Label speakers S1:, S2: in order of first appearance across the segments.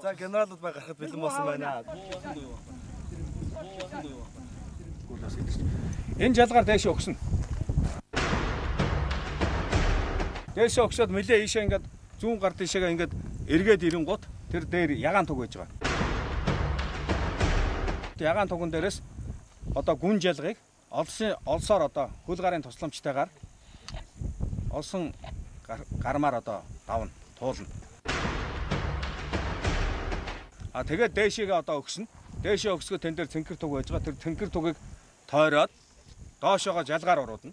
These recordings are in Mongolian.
S1: За генералууд ба гарахад бэлэн болсон байна.
S2: Энэ жалгаар дээшээ өгсөн. Дээшээ өгсөд мөлий ийшээ ингээд зүүн гар дэшээгээ ингээд эргээд ирэнгуут тэр дээр ягаан туг байж байгаа. Ягаан туган дээрээс одоо гүн жалгыг олсоор одоо хөл гарын тусламжтайгаар олсон гармаар одоо давна, туулна. Тэгээд дээшээгээ одоо өгсөн. Дээшээ өгсгөө тэн дээр цэнхэр туг байж байгаа. Тэр цэнхэр тугийг тойроод доошоогоо жалгаар уруудна.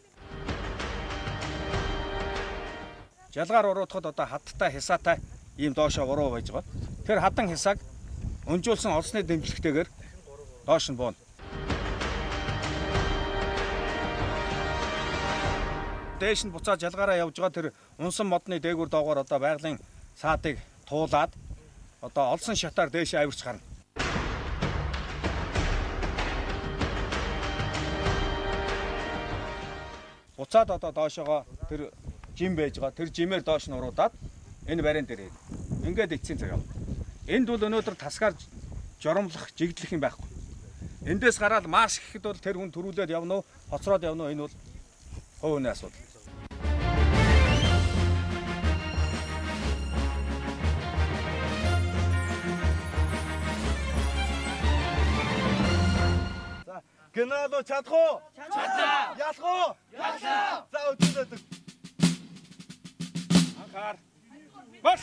S2: Жалгаар уруудахад одоо хаттай хисаатай ийм доошоо уруу байж байгаа. Тэр хадан хисааг өнжүүлсэн олсны дэмжлэгтэйгээр доош нь бууна. Дээш нь буцаад жалгаараа явж байгаа тэр унсан модны дээгүүр доогоор одоо байгалийн саадыг туулаад одоо олсон шатаар дээшээ авирч гарна. Буцаад одоо доошоогоо тэр жим байж байгаа. Тэр жимээр доош нь уруудаад энэ барин дээр ингээд эцсийн цаг явна. Энд бол өнөөдөр тасгаар жоромлох, жигдлэх юм байхгүй. Эндээс гараад марш гэхэд бол тэр хүн төрүүлээд явна уу, хоцроод явна уу, энэ бол хувь хүний асуудал.
S1: За, генералуу чадах уу? Чадлаа. Ялах уу? Яллаа. За, өчигдөө.
S2: Анхаар. Марш!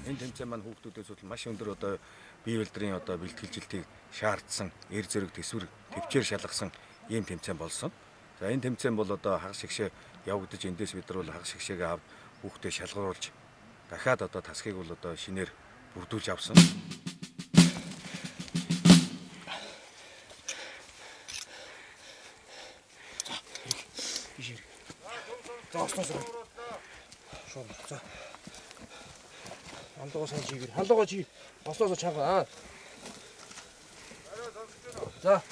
S2: Энэ тэмцээн маань хүүхдүүдээс бол маш өндөр одоо бие бэлтрийн одоо бэлтгэлжилтийг шаардсан, эр зэрэг төсвөр төвчээр шалгасан ийм тэмцээн болсон. За энэ тэмцээн бол одоо хагас шигшээ явагдаж эндээс бид нар бол хагас шигшээгээ авд хүүхдээ шалгаруулж дахиад одоо тасхыг бол одоо шинээр бүрдүүлж авсан.
S3: За осносоо. Шууд. За. Хандлагоо сайн жигээр. Хандлагоо жи. Осносоо чанга. За.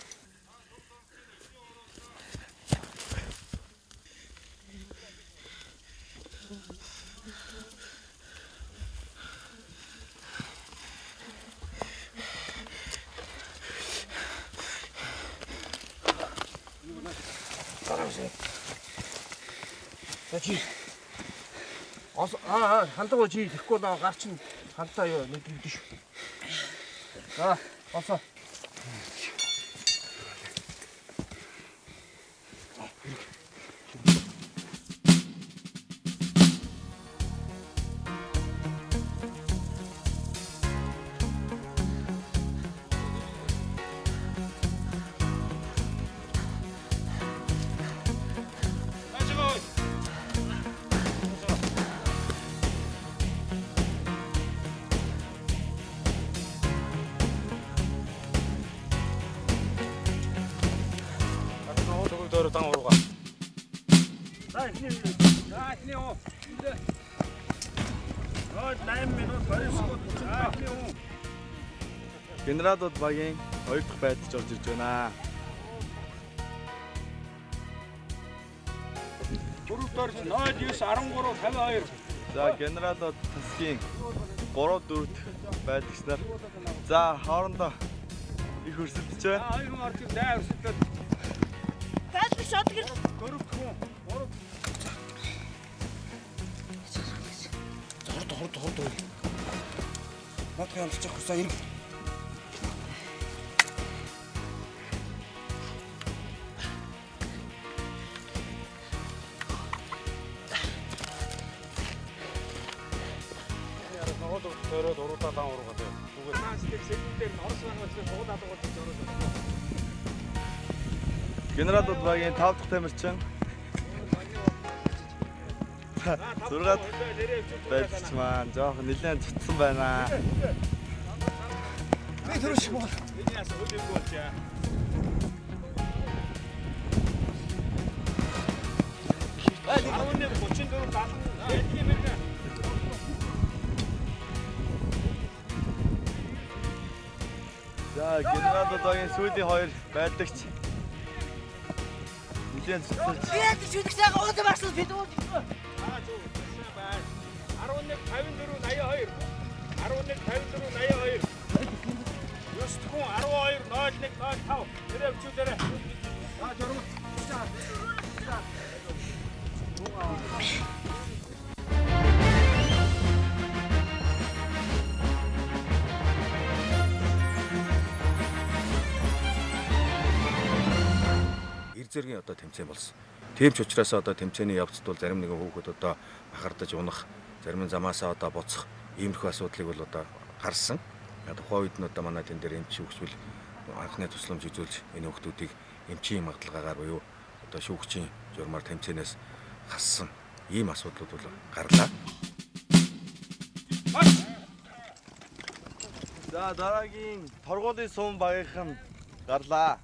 S3: Чи хандлагоо чи тэгэхгүй наа гар чин хандтаа юу нэг юм биш. За осоо.
S2: 당 오러 가.
S1: Генералууд багийн 2 дахь байдалд орж ирж байна.
S3: Дөрөвдөр 091352.
S1: За генералууд тасгийн 3-4 байдаг нар. За хоорондоо их өрсөлдөж байна.
S3: Хоёр хүн орж дай өрсөлдөд.
S4: Байдаг шот гэр.
S3: Дөрөв хүн.
S5: Хорд. Надад ямарч явахсаа ирэх.
S3: Төрөөд уруудаа даан уруугаа дээ. Зүгээр наастик секундээр орос байгуулсан суудаад байгаа гэж ороод байна.
S1: Генералууд багийн 5 дахь тамирчин 6-ад байлч маань жоох нэлээд цуцсан байна.
S5: Би төрөш бол.
S3: Эний ясаа хөлөөгөө болчаа. Ай, 34 70 юм байна.
S1: За генералууд багийн сүүлийн 2 байдагч нэлээд цуцсан.
S4: Яг шүдэх сайхан уудаа барсан бид ууд.
S3: Аа зүг байна. 115482. 115482. Ёс тхүүн 120105. Тэрэ өчүүдэрэ. Аа журам.
S2: Зэргийн одоо тэмцээн болсон. Тийм ч учраас одоо тэмцээний явцд бол зарим нэгэн хүүхэд одоо бахардаж унах, зарим нь замаасаа одоо буцах иймэрхүү асуудлыг бол одоо гарсан. Тухайн үед нь одоо манай тэн дээр эмч шүүгчвэл анхны тусламж үзүүлж энэ хүүхдүүдийг эмчийн магадлагаагаар буюу одоо шүүгчийн журмаар тэмцээнээс хассан ийм асуудлууд бол гарлаа.
S1: За дараагийн торгуулийн сум багийнхан гарлаа.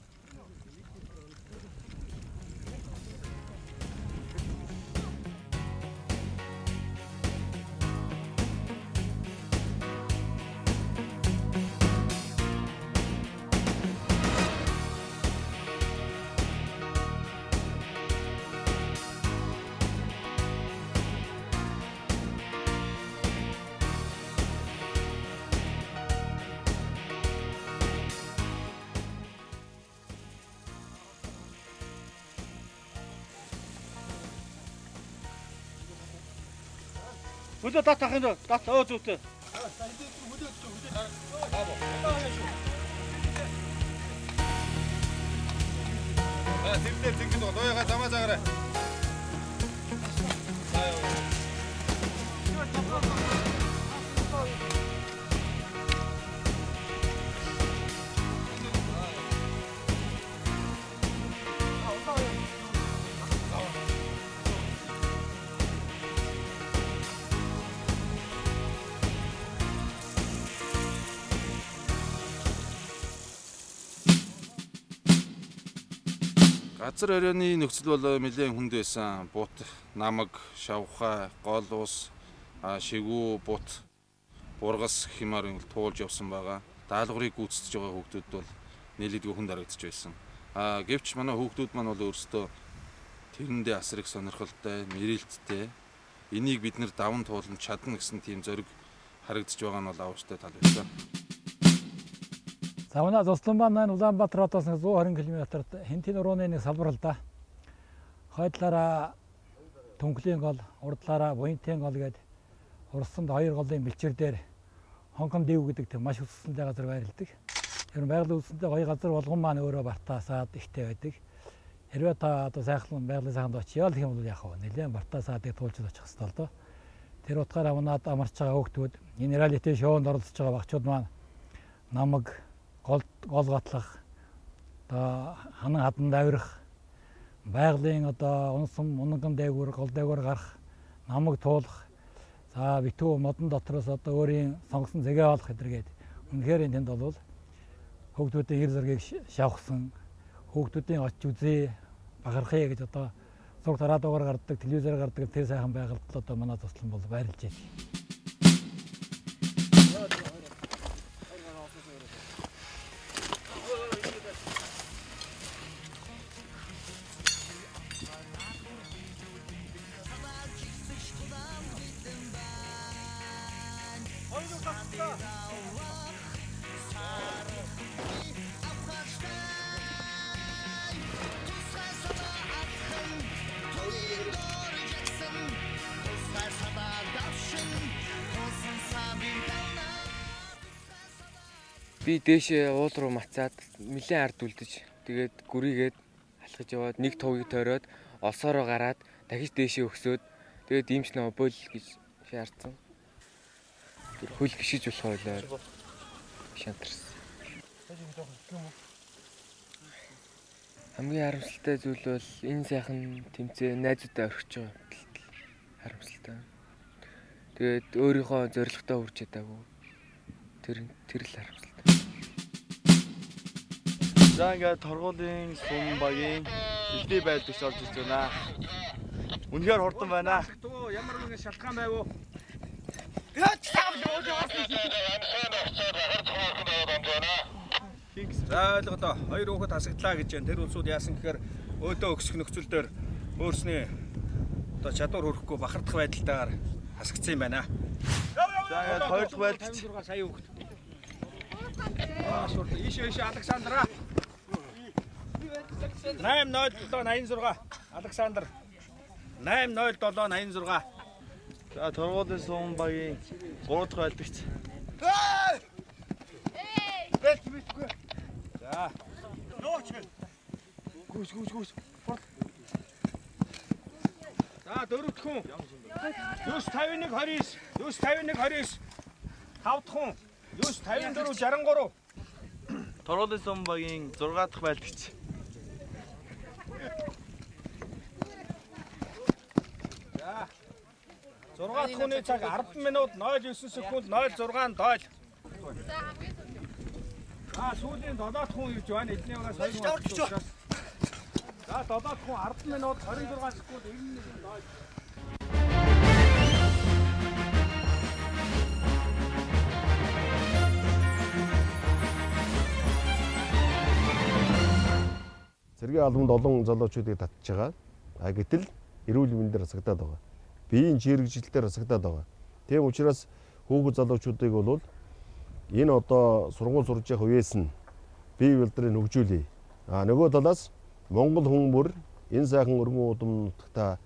S3: Хөлөө дат ахын доо. Дат өө зүйтэй.
S5: Тэрдээ зингэд лоёга замаа заагаарай.
S6: Газар оройны нөхцөл бол нэлээд хүнд байсан. Бут, намаг, шавхаа, гол ус, шигүү, бут, бургас хэмээр туулж явсан байгаа. Даалгаврыг гүйцэтгэж байгаа хүүхдүүд бол нэлээдгүй хүнд харагдаж байсан. Гэвч манай хүүхдүүд маань бол өөрсдөө тэрэндээ асар их сонирхолтой, нэрэлттэй. Энийг бид нэр даван туулан чадна гэсэн тийм зориг харагдаж байгаа нь бол авчтай тал байсан.
S7: Савна Зослонбан маань Улаанбаатар хотоос 120 км-т Хинтийн урууны нэг салбар л да. Хойдлаараа Түнхлийн гол, урдлаараа Буянтын гол гээд урсанд 2 голын бэлчээр дээр Хонгон дэв гэдэг маш өсөлттэй газар байрладаг. Тэр байгалийн үсэндээ гоё газар болгон маань өөрөө бартаасаад ихтэй байдаг. Хэрвээ та одоо сайхан байгалийн сайханд очиё гэх юм бол яах вэ? Нэлээд бартаасаадыг туулж очих хэрэгтэй л доо. Тэр утгаараа манад амарч байгаа хүүхдүүд энэ реалити шоунд оролцож байгаа багчууд маань намаг гол гатлах одоо ханан хаданд авирах байгалийн одоо унсан унган дээгүүр гол дээгүүр гарах намаг туулах за битүү модон дотроос одоо өөрийн сонгосон зэгээ олох гэдэргээд үнэхээр энэ тэнд бол хүүхдүүдийн эр зургийг шавхсан хүүхдүүдийн очиж үзье бахархъя гэж одоо зураг тараадуугаар гардаг телевизээр гардаг тэр сайхан байгальд одоо манай туслан бол байрлаж байна.
S8: Би дээшээ уул руу мацаад нэлээд ард үлдэж тэгээд гүрийгээд алхаж яваад нэг тугийг тойроод олсоороо гараад дахиж дээшээ өгсөөд тэгээд иймч нөө бол гэж шаардсан. Тэр хөл гიშиж болох байлаа. Шантарсан. Хамгийн харамсалтай зүйл бол энэ сайхан тэмцээн найзуудтай орхиж байгаа талд харамсалтай. Тэгээд өөрийнхөө зорилготой хүрч чадаагүй. Тэр л харамсалтай.
S1: За ингээд торгуулийн сум багийн дэлбий байдагч орж ирж байна. Үнэхээр хурдан байна.
S3: Ямар нэгэн шалтгаан байв уу?
S2: За ойлгоо. Хоёр хүүхэд хасагдлаа гэж байна. Тэр улсууд яасан гэхээр өөдөө өксөх нөхцөл дээр өөрсний одоо чадвар хөрөхгүй бахардах байдалтайгаар хасагдсан юм байна.
S1: За ингээд хоёр дахь байлдагч
S3: Сая хүүхэд. Шурд ийшээ Александра.
S2: 80786 Александр 80786.
S1: За торгуулийн сум багийн 3 дахь байлдагч.
S2: За.
S3: Гүс. За дөрөвдөх хүн. 95129. 95129. Тавдах хүн. 95463.
S1: Торгуулийн сум багийн 6 дахь байлдагч.
S2: За. 6 дахь хүний цаг 10 минут 09 секунд 06 тойл. Сүүлийн 7 дахь хүн ирж байна. Эднийгээс 2 минут. За 7 дахь хүн 10 минут 26 секунд 91 тойл.
S9: Цэргийн албанд олон залуучуудыг татж байгаа. Гэтэл эрүүл мэндээр хасагдаад байгаа. Биеийн чирэгжилтээр хасагдаад байгаа. Тийм учраас хүүхэд залуучуудыг бол энэ одоо сургууль сурж явах үеэс нь бие биедрийг хөгжүүлье. Нөгөө талаас Монгол хүн бүр энэ сайхан өргөн удамтагта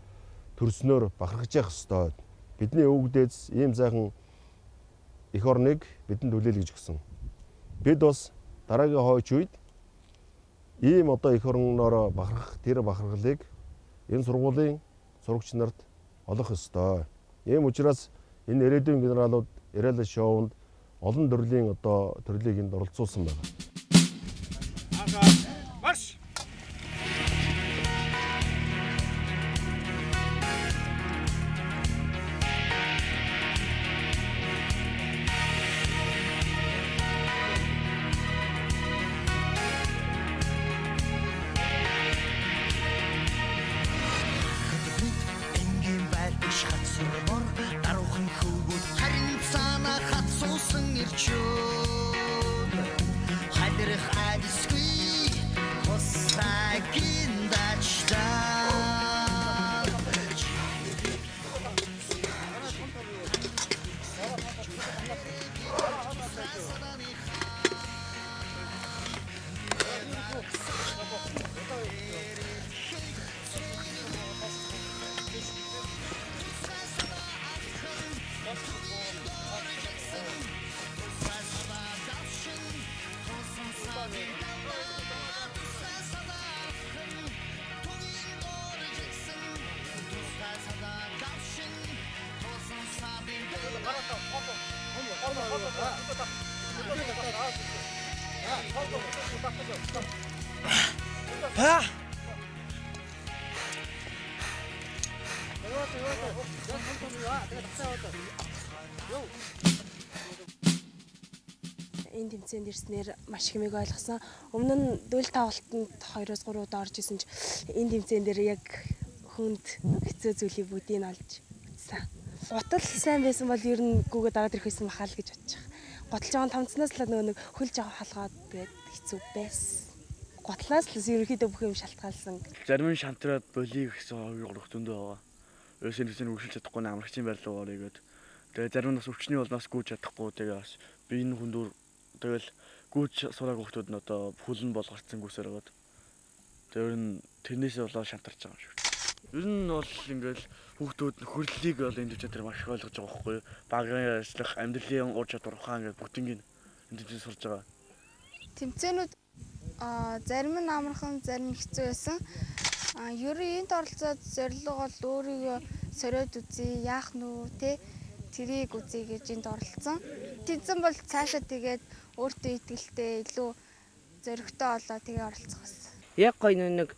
S9: төрснөөр бахархаж явах ёстой. Бидний өвгдөөс ийм сайхан эх орныг бидэнд хүлээл гэж өгсөн. Бид бас дараагийн хойч үед ийм одоо эх орноор бахархах тэр бахархлыг энэ сургуулийн сурагч нарт олох ёстой. Ийм учраас энэ ирээдүйн генералууд ирээлэл шоунд олон төрлийн одоо төрлийг энд оролцуулсан байна.
S2: Марш!
S10: Энэ тэмцээнд ирснээр маш хэмээг ойлгосон. Өмнө нь дөөл тавалтанд 2-3 удаа орж исэн ч энэ тэмцээн дээр яг хүнд хэцүү зүйлийг бүгдийг олж үзсэн. Гутал сайн байсан бол ер нь гүгээ дараад ирэх байсан махаа л гэж бодож байгаа. Гуталж байгаа томцноос л нөгөө нэг хөлж авах халгаад тэгээд хэцүү байсан. Гутлаас л ерөнхийдөө бүх юм шалтгаалсан.
S11: Зарим нь шантраад болиг гэсэн хоёр зөндөө байгаа. Өсөнөөс нь үргэлж чадахгүй амрагчийн байрлал орёгээд тэгээд зарим нь бас өвчний болноос гүйж чадахгүй тэгээд бас биеийн хүндүр тэгэл гүйж сураг хүмүүсд нь одоо хүлэн болгоцсон гүсээр байгаад тэр нь тэрнээсээ болоод шантарч байгаа юм шиг. Ер нь бол ингээл хүүхдүүд нөхөрлөлийг бол энэ төвчээр маш их ойлгож байгаа байхгүй юу? Багын ажиллах, амьдралын ур чадвар ухаан ингээд бүгднийг энэ төвчээр сурж байгаа.
S12: Тэмцээнүүд зарим нь амархан, зарим нь хэцүү байсан. Ер нь энд оролцоод зорилго бол өөрийгөө сориод үзье, яах нү те тэрийг үзье гэж энд оролцсон. Тэнцэн бол цаашаа тэгээд өөртөө итгэлтэй илүү зоригтой болоо тэгээ оролцох байсан.
S13: Яг гоё нэг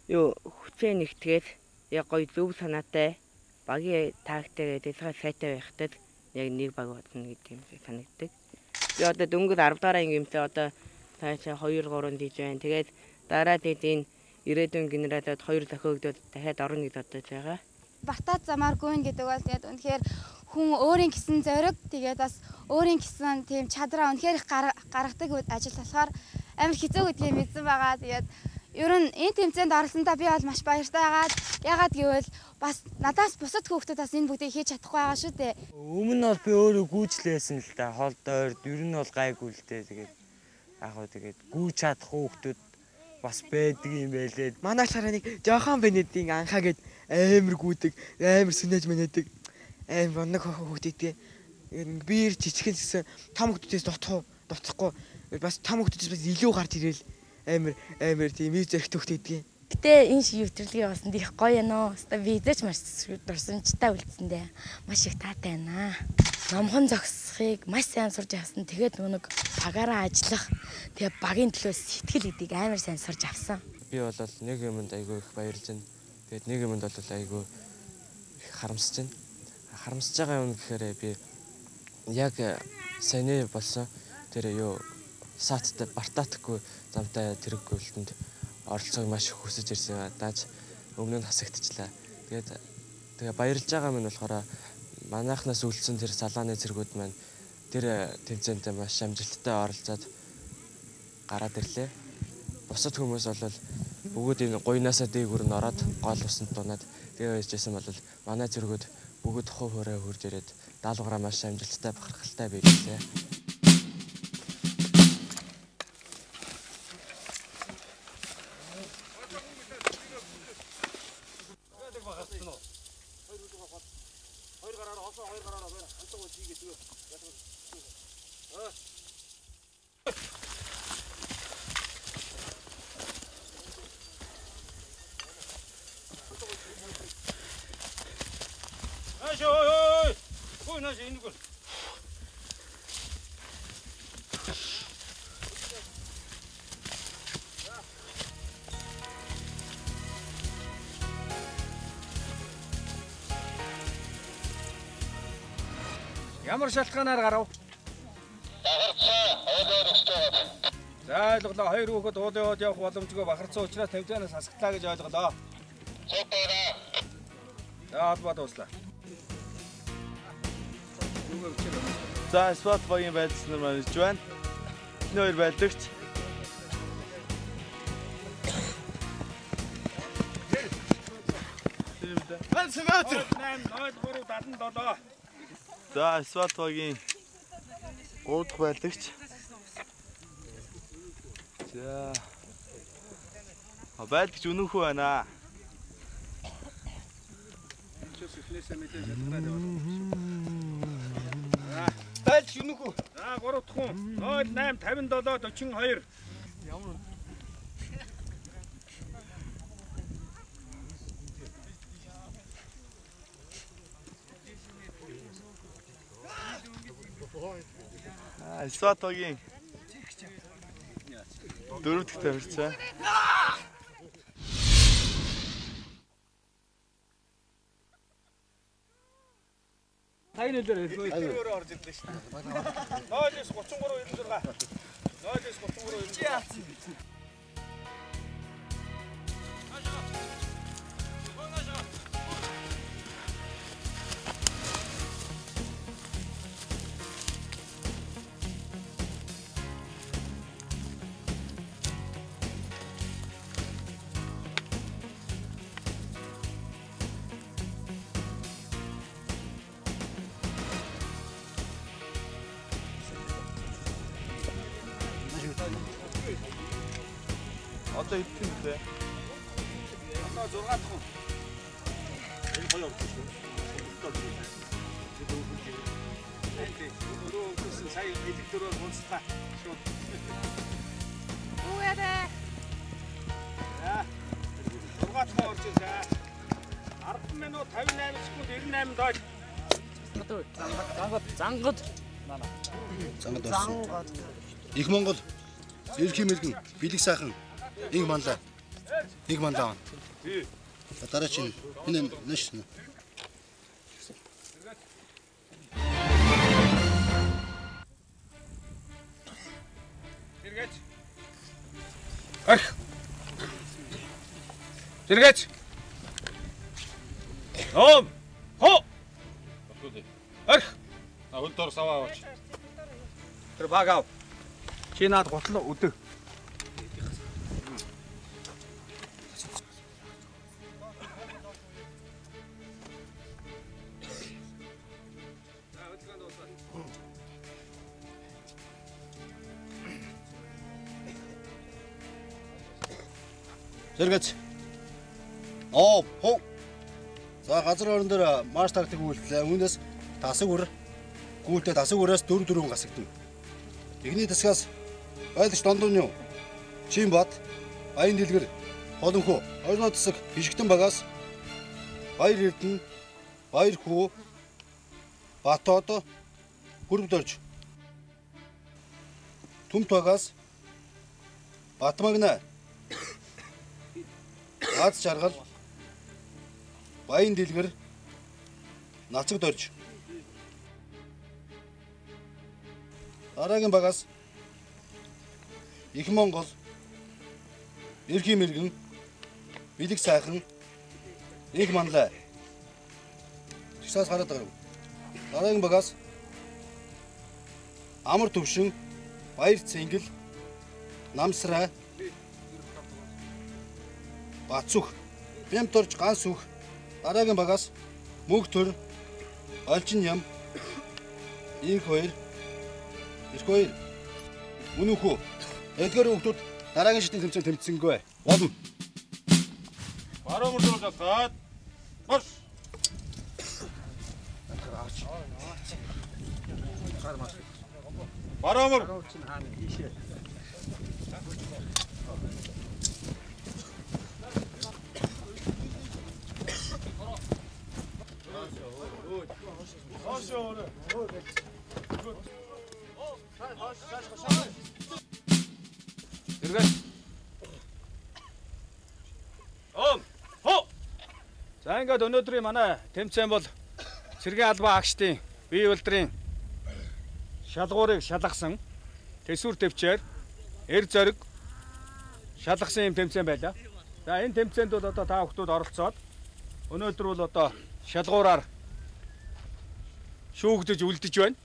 S13: юу хүчээ нэгтгээд яг гоё зөв санаатай багийн тактиктэй дэлгэр сайтай байхад яг нэг баг болно гэдэг юм санагддаг. Би одоо дөнгөж 10 дараа ингээмтэй одоо цаашаа 2 3 диж байна. Тэгээд дараа дэдийн ирээдүйн генералууд 2 зохиогдоод дахиад орно гэж бодож байгаа.
S12: Батат замааргүй гэдэг бол тэгээд үнэхээр хүн өөрийн гэсэн зориг тэгээд бас өөрийн гэсэн тийм чадраа үнэхээр их гаргадаг ажил болохоор амар хэцүү гэдгийг мэдсэн байгаа. Тэгээд ер нь энэ тэмцээнд оролцсондоо би бол маш баяртай байгаа. Ягаад гэвэл бас надаас бусад хүүхдүүд бас энэ бүгдийг хийж чадахгүй байгаа шүү дээ.
S14: Өмнө нь бол би өөрөө гүйцлээсэн л да. Холдоор ер нь бол гайгүй л дээ. Тэгээд яг хөө тэгээд гүйж чадах хүүхдүүд бас байдаг юм байлээ.
S15: Манайхаараа нэг жоохон Бенедийн анхаа гээд амар гүйдэг, амар сүнэж мэнэдэг. Амар нэг хүүхдүүдээ биер жижигхэн гэсэн том хүүхдүүдээс дуцахгүй бас том хүүхдүүдээс бас илүү гарч ирээл амар тийм их зэрэгтэй хүүхдүүдээ.
S16: Гэтэ энэ шиг нэвтрүүлгийг явуулсанд их гоё нөө. Хаста би эзэж маш дурсамжтай үлдсэндээ маш их таатай байна. Номхон зогсохыг маш сайн сурж авсан. Тэгээд нэг багаараа ажиллах, тэгээ багийн төлөө сэтгэл гэдгийг амар сайн сурж авсан.
S8: Би бол нэг юмд айгүй их баярлж байна. Тэгээд нэг юмд бол айгүй их харамсаж байна. Харамсаж байгаа юм гэхээр би яг сайн болсон тэр юу сааттай бартаатгүй замтай тэрэг гүйлтэнд оролцоог маш их хүсэж ирсэн юм. Дааж өмнө нь хасагдчихлаа. Тэгээ баярлж байгаа минь болохоор манайхнаас үлдсэн тэр салааны цэргүүд маань тэр тэмцээнд маш амжилттай оролцоод гараад ирлээ. Бусад хүмүүс бол бүгд энэ гуйнаасаа дээгүүр нь ороод гол усанд дунаад тэгээ байжсэн бол манай цэргүүд бүгд хувь хүрээ хурж ирээд даалгавраа маш амжилттай бахархалтай биелээ.
S3: Ямар шалтгаанаар гарав? За ойлголоо. Хоёр хүүхэд уулын явах боломжгүй бахарцсан учраас тэмцээнээс хасагдлаа гэж ойлголоо. За албаа дуслаа.
S1: За спорт багийн байдалч нар маань ирж байна. Энэ хоёр байдагч. За спорт багийн 3 дахь байдагч. За байдагч өнөөхөө байна.
S3: Байлж өнөөхөө. За 3 дахь хүн 08 57 42. Ямар
S1: Спортогийн 4 дахь тавирцаа.
S3: Тань нөлөөр өөрөө орж ирлээ шүү дээ. 0-33 96. 0-33 96.
S1: Одоо хэдэн вэ?
S3: Одоо 6 дахь хүн. Энэ гоё орсон шүү.
S2: Өрөө өнгөсөн сая бэлэг дөрөөр унцлаа. Шууд.
S4: Юу яа бэ?
S2: За. 6 дахь орж ирсэн. 10 минут 58 секунд 98 доод.
S3: Зангад.
S17: Зангад. Их Монгол эрх мэргэн бэлэг сайхан нэг манлаа. Нэг манлаа.
S2: Тий.
S17: Дараа чинь энэ нэш.
S2: Сэргээч. Арх. Сэргээч. Ном. Хо. Арх.
S6: Хөлдөр саваа аваач.
S2: Тэр баг ав. Чи наад готлоо өдөг.
S17: Зэрэгч. Оо, хоо. За газар орон дээр марш тактик үйлдэлээ. Үүнээс тасаг үр. Гүйлдэ тасаг үраас 4 гасагдана. Эхний тасгаас байлж дондон юу? Чимбат, Баян дэлгэр, Холонхоо, орны тасаг Бишгтэн багаас Баяр Эрдэнэ, Баяр хүү, Батод, Хүрвдорж. Түмт багаас Батмагна, Аз жаргал, Баян дэлгэр, Нацаг дорж. Дараагийн багаас Их Монгол эрх мэргэн бэлэг сайхан нэг манлаа. Тэгсээс хараад байгаа. Дараагийн багаас Амар төвшин Баяр цэнгэл Намсраа Бацүх Бямторж ганс үх. Дараагийн багаас Мөнх төр Олжин ям Инх хоёр Ирэх хоёр. Мөн үхүү. Эдгээр хүүхдүүд дараагийн шатны тэмцээнд тэмцсэнгүй. Болно.
S6: Баруун мөрдөөс аваад марш. Баруун мөр.
S2: Эргэж. Хо. За ингээд өнөөдрийн манай тэмцээн бол Цэргийн албан агштын бие улдрын шалгуурыг шалгасан тэсвэр төвчээр эр зориг шалгасан юм тэмцээн байлаа. За энэ тэмцээнд бол одоо та бүхэн оролцоод өнөөдөр бол одоо шалгуураар шүүгдэж үлдэж байна.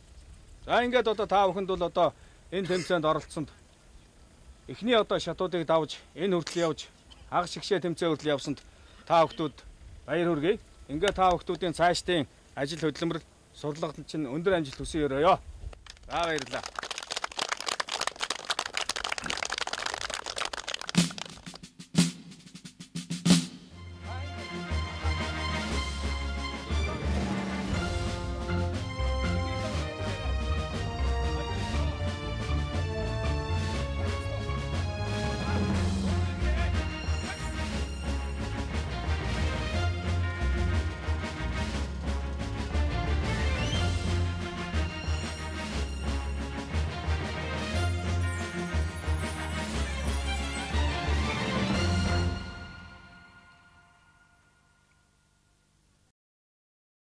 S2: За ингээд одоо та бүхэнд бол одоо энэ тэмцээнд оролцсонд эхний одоо шатуудыг давж энэ хүртэл явж хагас шигшээ тэмцээн хүртэл явсанд та бүхнүүд баяр хүргэе. Ингээд та бүхнүүдийн цаашдын ажил хөдөлмөр сурлагт чинь өндөр амжилт хүсье өрөөё. За баярлалаа.